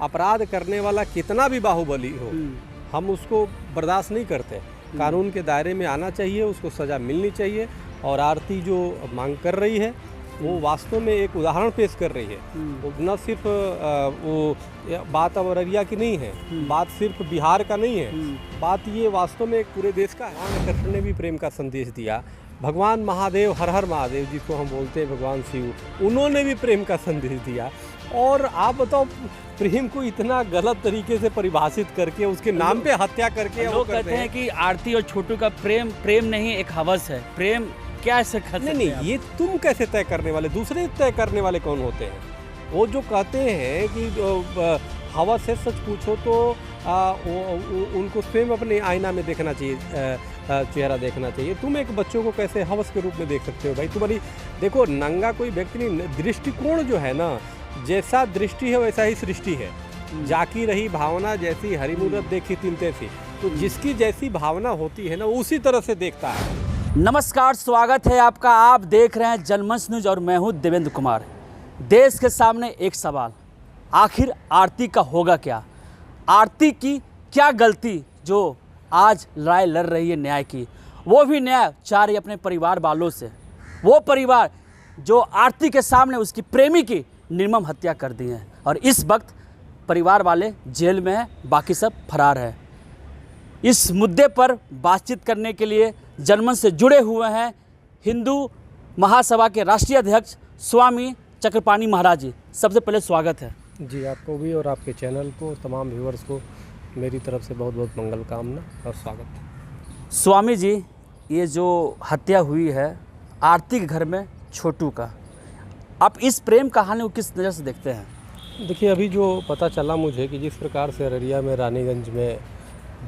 अपराध करने वाला कितना भी बाहुबली हो, हम उसको बर्दाश्त नहीं करते। कानून के दायरे में आना चाहिए, उसको सज़ा मिलनी चाहिए। और आरती जो मांग कर रही है वो वास्तव में एक उदाहरण पेश कर रही है। वो न सिर्फ वो बात अररिया की नहीं है, बात सिर्फ बिहार का नहीं है, बात ये वास्तव में एक पूरे देश का है। कृष्ण ने भी प्रेम का संदेश दिया। भगवान महादेव, हर हर महादेव जिसको हम बोलते हैं, भगवान शिव, उन्होंने भी प्रेम का संदेश दिया। और आप बताओ, प्रेम को इतना गलत तरीके से परिभाषित करके उसके नाम पे हत्या करके लोग कहते हैं कि आरती और छोटू का प्रेम नहीं, एक हवस है। प्रेम क्या ऐसे नहीं, ये तुम कैसे तय करने वाले? दूसरे तय करने वाले कौन होते हैं? वो जो कहते हैं कि हवस है, सच पूछो तो उनको स्वयं अपने आईना में देखना चाहिए, चेहरा देखना चाहिए। तुम एक बच्चों को कैसे हवस के रूप में देख सकते हो भाई? तुम्हारी देखो, नंगा कोई व्यक्ति नहीं, दृष्टिकोण जो है ना, जैसा दृष्टि है वैसा ही सृष्टि है। जाकी रही भावना जैसी, हरि मूरत देखी तिल तैसी। तो जिसकी जैसी भावना होती है ना, उसी तरह से देखता है। नमस्कार, स्वागत है आपका। आप देख रहे हैं जनमंच न्यूज और मैं हूं देवेंद्र कुमार। देश के सामने एक सवाल, आखिर आरती का होगा क्या? आरती की क्या गलती जो आज लड़ाई लड़ रही है न्याय की? वो भी न्याय चाह रही है अपने परिवार वालों से। वो परिवार जो आरती के सामने उसकी प्रेमी की निर्मम हत्या कर दी है और इस वक्त परिवार वाले जेल में हैं, बाकी सब फरार है। इस मुद्दे पर बातचीत करने के लिए जनमंच से जुड़े हुए हैं हिंदू महासभा के राष्ट्रीय अध्यक्ष स्वामी चक्रपाणी महाराज जी। सबसे पहले स्वागत है जी आपको भी, और आपके चैनल को, तमाम व्यूअर्स को मेरी तरफ से बहुत बहुत मंगल कामना और स्वागत। स्वामी जी, ये जो हत्या हुई है आरती के घर में छोटू का, आप इस प्रेम कहानी को किस नज़र से देखते हैं? देखिए, अभी जो पता चला मुझे कि जिस प्रकार से अररिया में रानीगंज में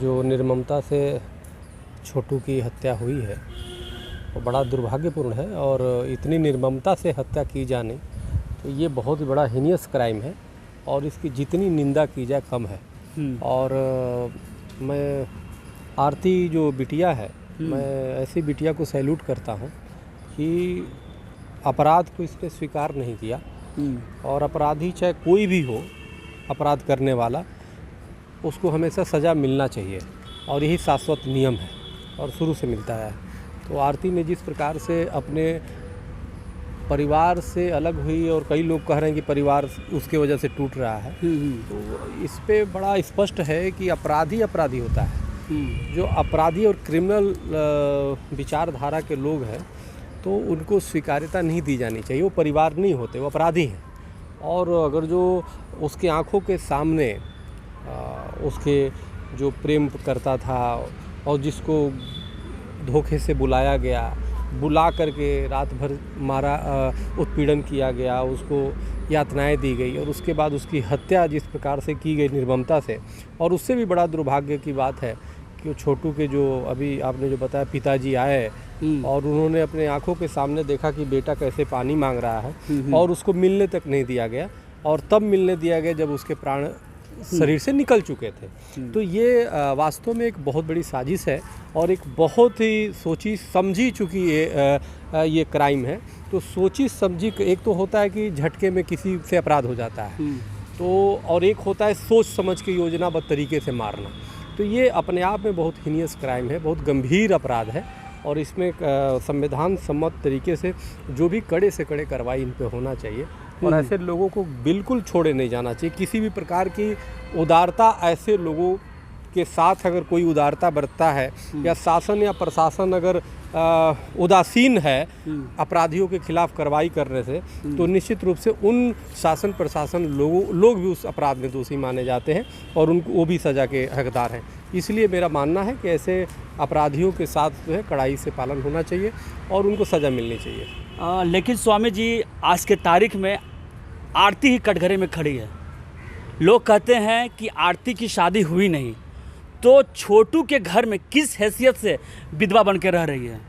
जो निर्ममता से छोटू की हत्या हुई है वो बड़ा दुर्भाग्यपूर्ण है। और इतनी निर्ममता से हत्या की जाने, तो ये बहुत बड़ा हीनियस क्राइम है और इसकी जितनी निंदा की जाए कम है। और मैं आरती जो बिटिया है, मैं ऐसी बिटिया को सैल्यूट करता हूँ कि अपराध को इसने स्वीकार नहीं किया। और अपराधी चाहे कोई भी हो, अपराध करने वाला, उसको हमेशा सज़ा मिलना चाहिए और यही शाश्वत नियम है और शुरू से मिलता है। तो आरती ने जिस प्रकार से अपने परिवार से अलग हुई, और कई लोग कह रहे हैं कि परिवार उसके वजह से टूट रहा है, तो इस पे बड़ा स्पष्ट है कि अपराधी अपराधी होता है। जो अपराधी और क्रिमिनल विचारधारा के लोग हैं, तो उनको स्वीकार्यता नहीं दी जानी चाहिए। वो परिवार नहीं होते, वो अपराधी हैं। और अगर जो उसके आँखों के सामने उसके जो प्रेम करता था और जिसको धोखे से बुलाया गया, बुला करके रात भर मारा, उत्पीड़न किया गया, उसको यातनाएं दी गई और उसके बाद उसकी हत्या जिस प्रकार से की गई निर्ममता से। और उससे भी बड़ा दुर्भाग्य की बात है कि वो छोटू के जो अभी आपने जो बताया पिताजी आए और उन्होंने अपने आंखों के सामने देखा कि बेटा कैसे पानी मांग रहा है और उसको मिलने तक नहीं दिया गया, और तब मिलने दिया गया जब उसके प्राण शरीर से निकल चुके थे। तो ये वास्तव में एक बहुत बड़ी साजिश है और एक बहुत ही सोची समझी चुकी ये क्राइम है। तो सोची समझी, एक तो होता है कि झटके में किसी से अपराध हो जाता है, तो और एक होता है सोच समझ के योजनाबद्ध तरीके से मारना। तो ये अपने आप में बहुत हीनियस क्राइम है, बहुत गंभीर अपराध है और इसमें संविधान सम्मत तरीके से जो भी कड़े से कड़े कार्रवाई इन पे होना चाहिए। और ऐसे लोगों को बिल्कुल छोड़े नहीं जाना चाहिए। किसी भी प्रकार की उदारता, ऐसे लोगों के साथ अगर कोई उदारता बरतता है या शासन या प्रशासन अगर उदासीन है अपराधियों के खिलाफ कार्रवाई करने से, तो निश्चित रूप से उन शासन प्रशासन लोग भी उस अपराध में दोषी माने जाते हैं और उनको वो भी सज़ा के हकदार हैं। इसलिए मेरा मानना है कि ऐसे अपराधियों के साथ जो है कड़ाई से पालन होना चाहिए और उनको सज़ा मिलनी चाहिए। लेकिन स्वामी जी, आज के तारीख में आरती ही कटघरे में खड़ी है। लोग कहते हैं कि आरती की शादी हुई नहीं, तो छोटू के घर में किस हैसियत से विधवा बन के रह रही है?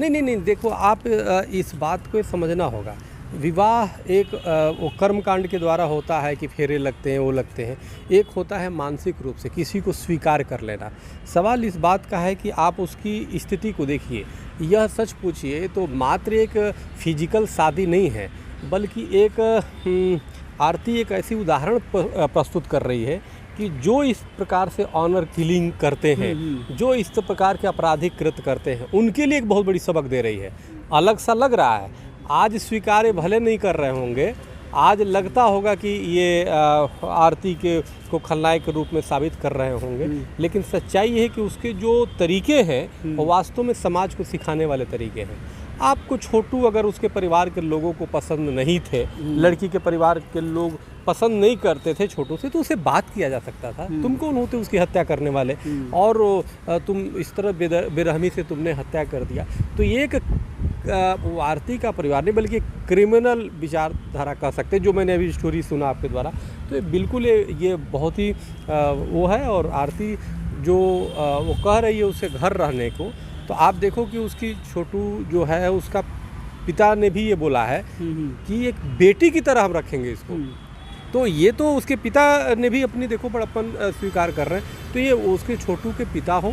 नहीं, देखो, आप इस बात को समझना होगा। विवाह एक वो कर्मकांड के द्वारा होता है कि फेरे लगते हैं, वो लगते हैं। एक होता है मानसिक रूप से किसी को स्वीकार कर लेना। सवाल इस बात का है कि आप उसकी स्थिति को देखिए। यह सच पूछिए तो मात्र एक फिजिकल शादी नहीं है, बल्कि एक आरती एक ऐसी उदाहरण प्रस्तुत कर रही है कि जो इस प्रकार से ऑनर किलिंग करते हैं, जो इस प्रकार के आपराधिक कृत्य करते हैं, उनके लिए एक बहुत बड़ी सबक दे रही है। अलग सा लग रहा है, आज स्वीकार्य भले नहीं कर रहे होंगे, आज लगता होगा कि ये आरती को खलनायक के रूप में साबित कर रहे होंगे, लेकिन सच्चाई ये है कि उसके जो तरीके हैं वो वास्तव में समाज को सिखाने वाले तरीके हैं। आपको छोटू अगर उसके परिवार के लोगों को पसंद नहीं थे, लड़की के परिवार के लोग पसंद नहीं करते थे छोटू से, तो उसे बात किया जा सकता था। तुम कौन होते उसकी हत्या करने वाले, और तुम इस तरह बेरहमी से तुमने हत्या कर दिया। तो ये एक आरती का परिवार नहीं बल्कि क्रिमिनल विचारधारा कह सकते हैं, जो मैंने अभी स्टोरी सुना आपके द्वारा। तो बिल्कुल ये बहुत ही वो है। और आरती जो वो कह रही है उसे घर रहने को, तो आप देखो कि उसकी छोटू जो है उसका पिता ने भी ये बोला है कि एक बेटी की तरह हम रखेंगे इसको। तो ये तो उसके पिता ने भी अपनी देखो बड़प्पन स्वीकार कर रहे हैं। तो ये उसके छोटू के पिता हो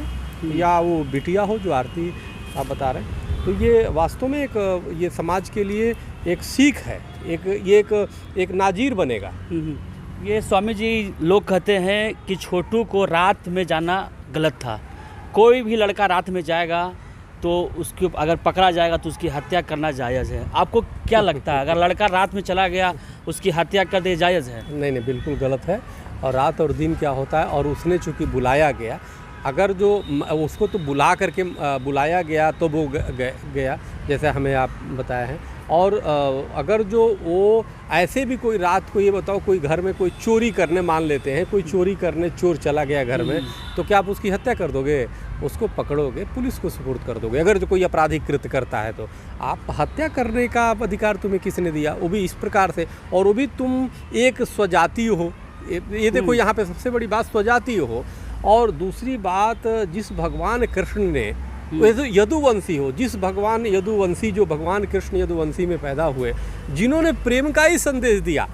या वो बिटिया हो जो आरती आप बता रहे हैं, तो ये वास्तव में ये समाज के लिए एक सीख है, एक नाजीर बनेगा। ये स्वामी जी लोग कहते हैं कि छोटू को रात में जाना गलत था। कोई भी लड़का रात में जाएगा तो उसके अगर पकड़ा जाएगा तो उसकी हत्या करना जायज़ है। आपको क्या लगता है, अगर लड़का रात में चला गया उसकी हत्या कर दे जायज़ है? नहीं, बिल्कुल गलत है। और रात और दिन क्या होता है, और उसने चूँकि बुलाया गया, अगर जो उसको तो बुला करके बुलाया गया तो वो गया, जैसे हमें आप बताए हैं। और अगर जो वो ऐसे भी कोई रात को, ये बताओ कोई घर में कोई चोरी करने, मान लेते हैं कोई चोरी करने चोर चला गया घर में, तो क्या आप उसकी हत्या कर दोगे? उसको पकड़ोगे, पुलिस को सुपुर्द कर दोगे। अगर जो कोई आपराधिक कृत्य करता है तो आप हत्या करने का अधिकार तुम्हें किसने दिया, वो भी इस प्रकार से, और वो भी तुम एक स्वजातीय हो। ये देखो यहाँ पे सबसे बड़ी बात स्वजातीय हो। और दूसरी बात, जिस भगवान कृष्ण ने यदुवंशी हो, जिस भगवान यदुवंशी, जो भगवान कृष्ण यदुवंशी में पैदा हुए, जिन्होंने प्रेम का ही संदेश दिया,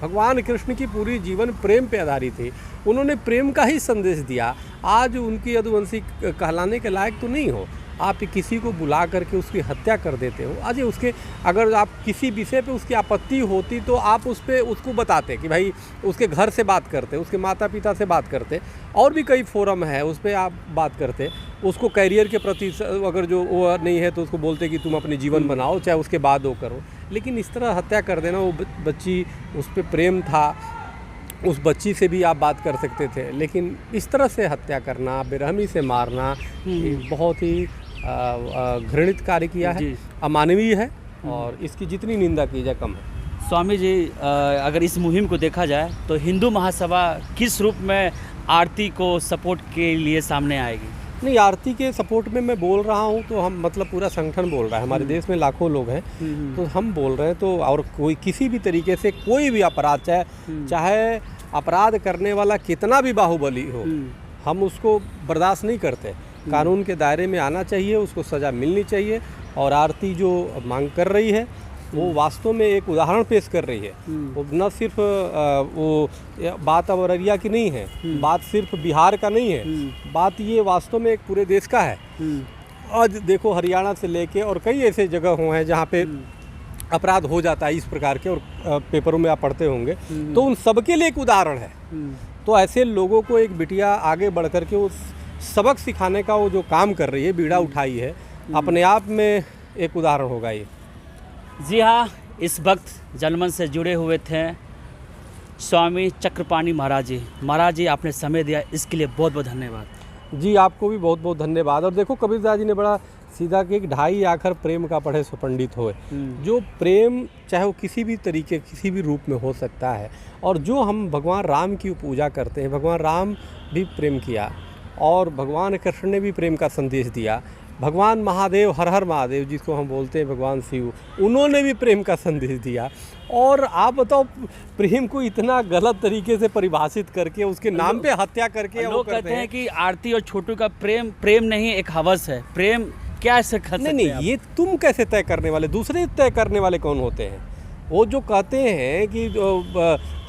भगवान कृष्ण की पूरी जीवन प्रेम पे आधारित थी, उन्होंने प्रेम का ही संदेश दिया। आज उनकी यदुवंशी कहलाने के लायक तो नहीं हो, आप किसी को बुला करके उसकी हत्या कर देते हो। अजय उसके, अगर आप किसी विषय पे उसकी आपत्ति होती तो आप उस पर उसको बताते कि भाई उसके घर से बात करते, उसके माता पिता से बात करते, और भी कई फोरम है उस पर आप बात करते। उसको कैरियर के प्रति अगर जो वो नहीं है तो उसको बोलते कि तुम अपने जीवन बनाओ, चाहे उसके बाद वो करो। लेकिन इस तरह हत्या कर देना, वो बच्ची, उस पर प्रेम था, उस बच्ची से भी आप बात कर सकते थे, लेकिन इस तरह से हत्या करना, बेरहमी से मारना, बहुत ही घृणित कार्य किया है, अमानवीय है, और इसकी जितनी निंदा की जाए कम है। स्वामी जी, अगर इस मुहिम को देखा जाए तो हिंदू महासभा किस रूप में आरती को सपोर्ट के लिए सामने आएगी? नहीं, आरती के सपोर्ट में मैं बोल रहा हूँ तो हम, मतलब पूरा संगठन बोल रहा है, हमारे देश में लाखों लोग हैं, तो हम बोल रहे हैं। तो और कोई किसी भी तरीके से कोई भी अपराध, चाहे अपराध करने वाला कितना भी बाहुबली हो, हम उसको बर्दाश्त नहीं करते। कानून के दायरे में आना चाहिए, उसको सज़ा मिलनी चाहिए। और आरती जो मांग कर रही है वो वास्तव में एक उदाहरण पेश कर रही है। वो न सिर्फ वो बात अब अररिया की नहीं है, बात सिर्फ बिहार का नहीं है, बात ये वास्तव में एक पूरे देश का है। आज देखो हरियाणा से लेके और कई ऐसे जगह हुए हैं जहाँ पे अपराध हो जाता है इस प्रकार के, और पेपरों में आप पढ़ते होंगे, तो उन सबके लिए एक उदाहरण है। तो ऐसे लोगों को एक बिटिया आगे बढ़ कर के उस सबक सिखाने का वो जो काम कर रही है, बीड़ा उठाई है, अपने आप में एक उदाहरण होगा ये। जी हाँ, इस वक्त जनमंच से जुड़े हुए थे स्वामी चक्रपाणी महाराज जी। महाराज जी, आपने समय दिया, इसके लिए बहुत बहुत धन्यवाद। जी, आपको भी बहुत बहुत धन्यवाद। और देखो कबीरदास जी ने बड़ा सीधा कि ढाई आखर प्रेम का पढ़े सो पंडित होए। जो प्रेम चाहे वो किसी भी तरीके, किसी भी रूप में हो सकता है, और जो हम भगवान राम की पूजा करते हैं, भगवान राम भी प्रेम किया, और भगवान कृष्ण ने भी प्रेम का संदेश दिया। भगवान महादेव, हर हर महादेव जिसको हम बोलते हैं, भगवान शिव, उन्होंने भी प्रेम का संदेश दिया। और आप बताओ, प्रेम को इतना गलत तरीके से परिभाषित करके उसके नाम पे हत्या करके लोग कहते हैं कि आरती और छोटू का प्रेम नहीं, एक हवस है। प्रेम क्या ऐसे कर सकते हैं? नहीं, ये तुम कैसे तय करने वाले, दूसरे तय करने वाले कौन होते हैं? वो जो कहते हैं कि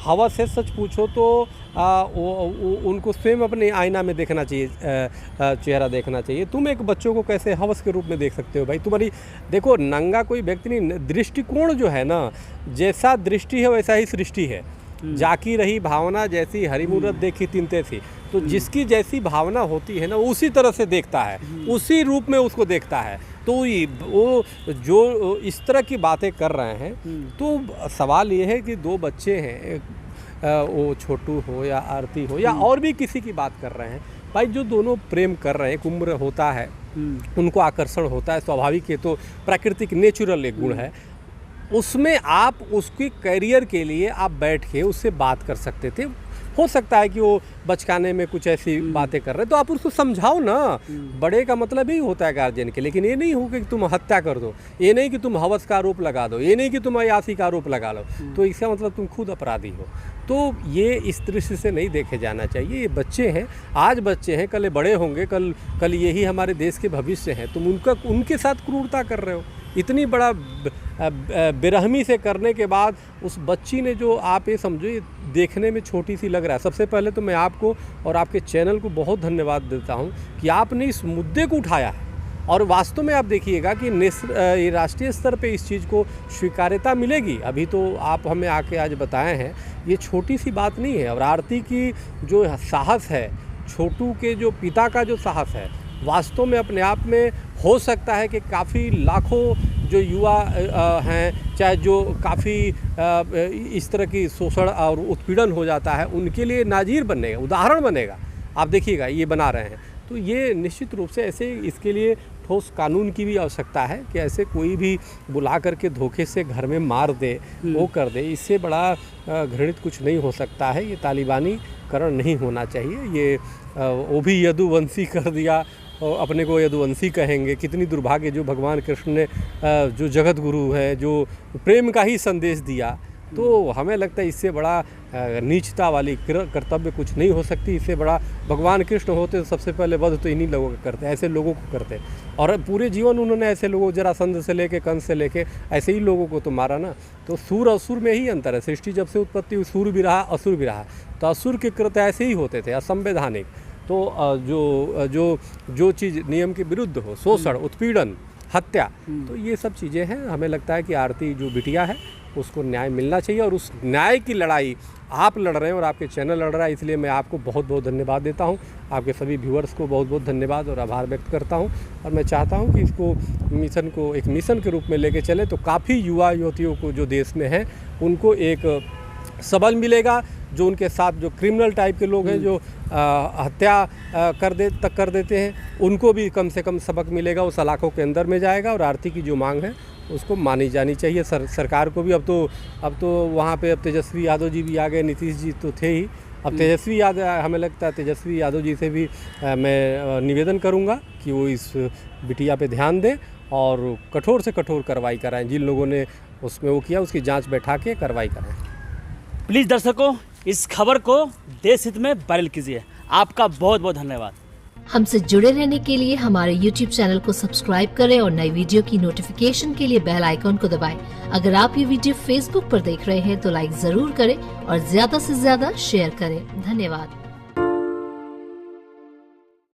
हवस से सच पूछो तो उनको स्वयं अपने आईना में देखना चाहिए, चेहरा देखना चाहिए। तुम एक बच्चों को कैसे हवस के रूप में देख सकते हो भाई? तुम्हारी देखो, नंगा कोई व्यक्ति नहीं, दृष्टिकोण जो है ना, जैसा दृष्टि है वैसा ही सृष्टि है। जाकी रही भावना जैसी हरि मूरत देखी तिनते थी। तो जिसकी जैसी भावना होती है ना, वो उसी तरह से देखता है, उसी रूप में उसको देखता है। तो वो जो इस तरह की बातें कर रहे हैं, तो सवाल ये है कि दो बच्चे हैं, वो छोटू हो या आरती हो या और भी किसी की बात कर रहे हैं भाई, जो दोनों प्रेम कर रहे हैं, एक उम्र होता है, उनको आकर्षण होता है, स्वाभाविक है, तो प्राकृतिक नेचुरल एक गुण है। उसमें आप उसके करियर के लिए आप बैठ के उससे बात कर सकते थे। हो सकता है कि वो बचकाने में कुछ ऐसी बातें कर रहे हैं, तो आप उसको समझाओ ना। बड़े का मतलब ही होता है गार्जियन के, लेकिन ये नहीं हो कि तुम हत्या कर दो, ये नहीं कि तुम हवस का आरोप लगा दो, ये नहीं कि तुम अयासी का आरोप लगा लो, तो इसका मतलब तुम खुद अपराधी हो। तो ये इस दृष्टि से नहीं देखे जाना चाहिए। ये बच्चे हैं, आज बच्चे हैं, कल बड़े होंगे, कल यही हमारे देश के भविष्य हैं। तुम उनके साथ क्रूरता कर रहे हो। इतनी बड़ा बेरहमी से करने के बाद उस बच्ची ने, जो आप ये समझो, ये देखने में छोटी सी लग रहा है। सबसे पहले तो मैं आपको और आपके चैनल को बहुत धन्यवाद देता हूँ कि आपने इस मुद्दे को उठाया है। और वास्तव में आप देखिएगा कि ये राष्ट्रीय स्तर पे इस चीज़ को स्वीकार्यता मिलेगी। अभी तो आप हमें आके आज बताए हैं, ये छोटी सी बात नहीं है। और आरती की जो साहस है, छोटू के जो पिता का जो साहस है, वास्तव में अपने आप में हो सकता है कि काफ़ी लाखों जो युवा हैं, चाहे जो काफ़ी इस तरह की शोषण और उत्पीड़न हो जाता है, उनके लिए नाज़ीर बनेगा, उदाहरण बनेगा। आप देखिएगा ये बना रहे हैं, तो ये निश्चित रूप से ऐसे इसके लिए ठोस कानून की भी आवश्यकता है कि ऐसे कोई भी बुला करके धोखे से घर में मार दे, वो कर दे। इससे बड़ा घृणित कुछ नहीं हो सकता है। ये तालिबानीकरण नहीं होना चाहिए। ये वो भी यदुवंशी कर दिया, अपने को यदुवंशी कहेंगे। कितनी दुर्भाग्य, जो भगवान कृष्ण ने जो जगत गुरु है, जो प्रेम का ही संदेश दिया, तो हमें लगता है इससे बड़ा नीचता वाली कर्तव्य कुछ नहीं हो सकती। इससे बड़ा भगवान कृष्ण होते तो सबसे पहले वध तो इन्हीं लोगों का करते, ऐसे लोगों को करते। और पूरे जीवन उन्होंने ऐसे लोगों, जरासंध से लेके कंस से लेके ऐसे ही लोगों को तो मारा ना। तो सूर और असुर में ही अंतर है। सृष्टि जब से उत्पत्ति हुई, सूर भी रहा, असुर भी रहा। तो असुर के कृत्य ऐसे ही होते थे, असंवैधानिक। तो जो चीज़ नियम के विरुद्ध हो, शोषण, उत्पीड़न, हत्या, तो ये सब चीज़ें हैं। हमें लगता है कि आरती जो बिटिया है उसको न्याय मिलना चाहिए। और उस न्याय की लड़ाई आप लड़ रहे हैं और आपके चैनल लड़ रहा है, इसलिए मैं आपको बहुत बहुत धन्यवाद देता हूं। आपके सभी व्यूअर्स को बहुत बहुत धन्यवाद और आभार व्यक्त करता हूं। और मैं चाहता हूं कि इसको मिशन को एक मिशन के रूप में लेके चले, तो काफ़ी युवा युवतियों को जो देश में हैं उनको एक सबल मिलेगा। जो उनके साथ जो क्रिमिनल टाइप के लोग हैं, जो हत्या कर देते हैं, उनको भी कम से कम सबक मिलेगा, वो सलाखों के अंदर में जाएगा। और आरती की जो मांग है उसको मानी जानी चाहिए। सरकार को भी अब तो वहाँ पे अब तेजस्वी यादव जी भी आ गए, नीतीश जी तो थे ही, अब तेजस्वी यादव, हमें लगता है तेजस्वी यादव जी से भी मैं निवेदन करूँगा कि वो इस बिटिया पे ध्यान दें और कठोर से कठोर कार्रवाई कराएं। जिन लोगों ने उसमें वो किया उसकी जाँच बैठा के कार्रवाई कराएँ। प्लीज़ दर्शकों, इस खबर को देश हित में वायरल कीजिए। आपका बहुत बहुत धन्यवाद। हमसे जुड़े रहने के लिए हमारे YouTube चैनल को सब्सक्राइब करें और नई वीडियो की नोटिफिकेशन के लिए बेल आइकॉन को दबाएं। अगर आप ये वीडियो Facebook पर देख रहे हैं तो लाइक जरूर करें और ज्यादा से ज्यादा शेयर करें। धन्यवाद।